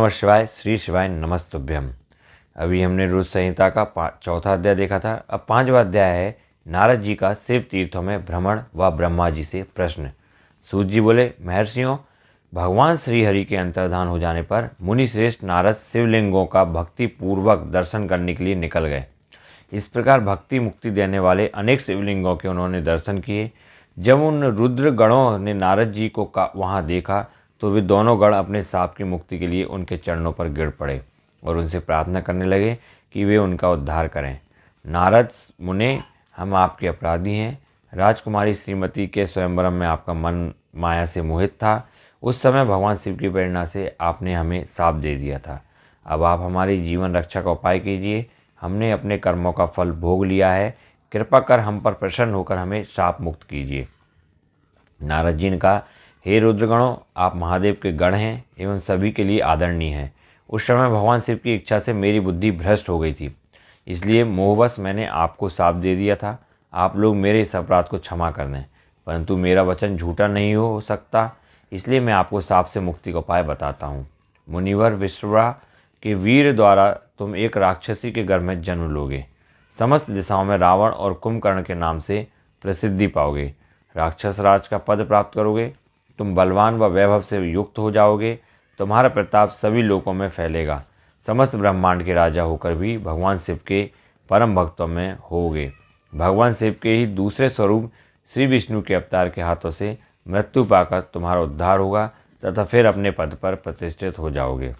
नमः शिवाय, श्री शिवाय नमस्तुभ्यम। अभी हमने रुद्र संहिता का चौथा अध्याय देखा था। अब पांचवा अध्याय है नारद जी का शिव तीर्थों में भ्रमण व ब्रह्मा जी से प्रश्न। सूत जी बोले, महर्षियों, भगवान श्री हरि के अंतर्धान हो जाने पर मुनि श्रेष्ठ नारद शिवलिंगों का भक्ति पूर्वक दर्शन करने के लिए निकल गए। इस प्रकार भक्ति मुक्ति देने वाले अनेक शिवलिंगों के उन्होंने दर्शन किए। जब उन रुद्र गणों ने नारद जी को वहाँ देखा तो वे दोनों गण अपने साप की मुक्ति के लिए उनके चरणों पर गिर पड़े और उनसे प्रार्थना करने लगे कि वे उनका उद्धार करें। नारद मुने, हम आपके अपराधी हैं। राजकुमारी श्रीमती के स्वयंवरम में आपका मन माया से मोहित था। उस समय भगवान शिव की प्रेरणा से आपने हमें शाप दे दिया था। अब आप हमारी जीवन रक्षा का उपाय कीजिए। हमने अपने कर्मों का फल भोग लिया है। कृपा कर हम पर प्रसन्न होकर हमें शाप मुक्त कीजिए। नारद जी ने कहा, हे रुद्रगणों, आप महादेव के गण हैं एवं सभी के लिए आदरणीय हैं। उस समय भगवान शिव की इच्छा से मेरी बुद्धि भ्रष्ट हो गई थी, इसलिए मोहवश मैंने आपको शाप दे दिया था। आप लोग मेरे इस अपराध को क्षमा कर दें, परंतु मेरा वचन झूठा नहीं हो सकता, इसलिए मैं आपको शाप से मुक्ति का उपाय बताता हूँ। मुनिवर विश्वा के वीर द्वारा तुम एक राक्षसी के घर में जन्म लोगे। समस्त दिशाओं में रावण और कुंभकर्ण के नाम से प्रसिद्धि पाओगे। राक्षस राज का पद प्राप्त करोगे। तुम बलवान व वैभव से युक्त हो जाओगे। तुम्हारा प्रताप सभी लोकों में फैलेगा। समस्त ब्रह्मांड के राजा होकर भी भगवान शिव के परम भक्तों में होगे। भगवान शिव के ही दूसरे स्वरूप श्री विष्णु के अवतार के हाथों से मृत्यु पाकर तुम्हारा उद्धार होगा तथा फिर अपने पद पर प्रतिष्ठित हो जाओगे।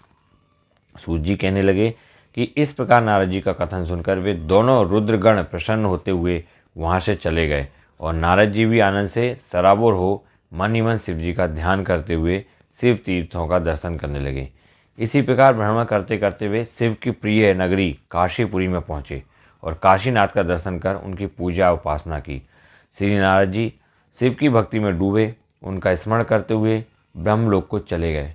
सूत जी कहने लगे कि इस प्रकार नारद जी का कथन सुनकर वे दोनों रुद्रगण प्रसन्न होते हुए वहाँ से चले गए और नारद जी भी आनंद से सराबोर हो मन ही मन शिव जी का ध्यान करते हुए शिव तीर्थों का दर्शन करने लगे। इसी प्रकार भ्रमण करते करते वे शिव की प्रिय नगरी काशीपुरी में पहुँचे और काशीनाथ का दर्शन कर उनकी पूजा उपासना की। श्री नारद जी शिव की भक्ति में डूबे उनका स्मरण करते हुए ब्रह्मलोक को चले गए।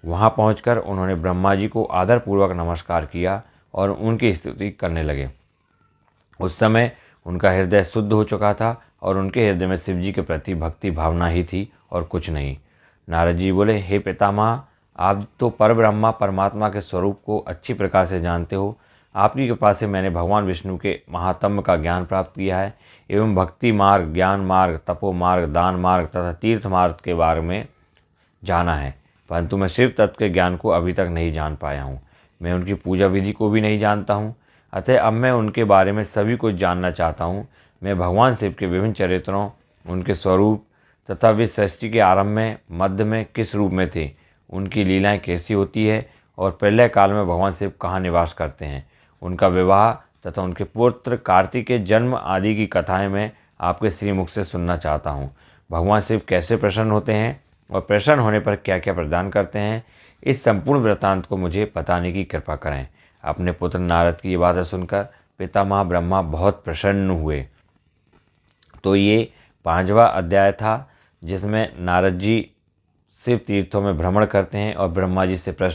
वहाँ पहुंचकर उन्होंने ब्रह्मा जी को आदरपूर्वक नमस्कार किया और उनकी स्तुति करने लगे। उस समय उनका हृदय शुद्ध हो चुका था और उनके हृदय में शिव जी के प्रति भक्ति भावना ही थी और कुछ नहीं। नारद जी बोले, हे पितामह, आप तो परब्रह्मा परमात्मा के स्वरूप को अच्छी प्रकार से जानते हो। आपकी कृपा से मैंने भगवान विष्णु के महात्म्य का ज्ञान प्राप्त किया है एवं भक्ति मार्ग, ज्ञान मार्ग, तपो मार्ग, दान मार्ग तथा तीर्थ मार्ग के बारे में जाना है, परंतु मैं शिव तत्व के ज्ञान को अभी तक नहीं जान पाया हूँ। मैं उनकी पूजा विधि को भी नहीं जानता हूँ। अतः अब मैं उनके बारे में सभी कुछ जानना चाहता हूँ। मैं भगवान शिव के विभिन्न चरित्रों, उनके स्वरूप तथा वे सृष्टि के आरंभ में, मध्य में किस रूप में थे, उनकी लीलाएं कैसी होती है और प्रलय काल में भगवान शिव कहाँ निवास करते हैं, उनका विवाह तथा उनके पुत्र कार्तिक के जन्म आदि की कथाएँ मैं आपके श्रीमुख से सुनना चाहता हूँ। भगवान शिव कैसे प्रसन्न होते हैं और प्रसन्न होने पर क्या क्या प्रदान करते हैं, इस संपूर्ण वृत्तांत को मुझे बताने की कृपा करें। अपने पुत्र नारद की ये बातें सुनकर पितामह ब्रह्मा बहुत प्रसन्न हुए। तो ये पांचवा अध्याय था जिसमें नारद जी शिव तीर्थों में भ्रमण करते हैं और ब्रह्मा जी से प्रश्न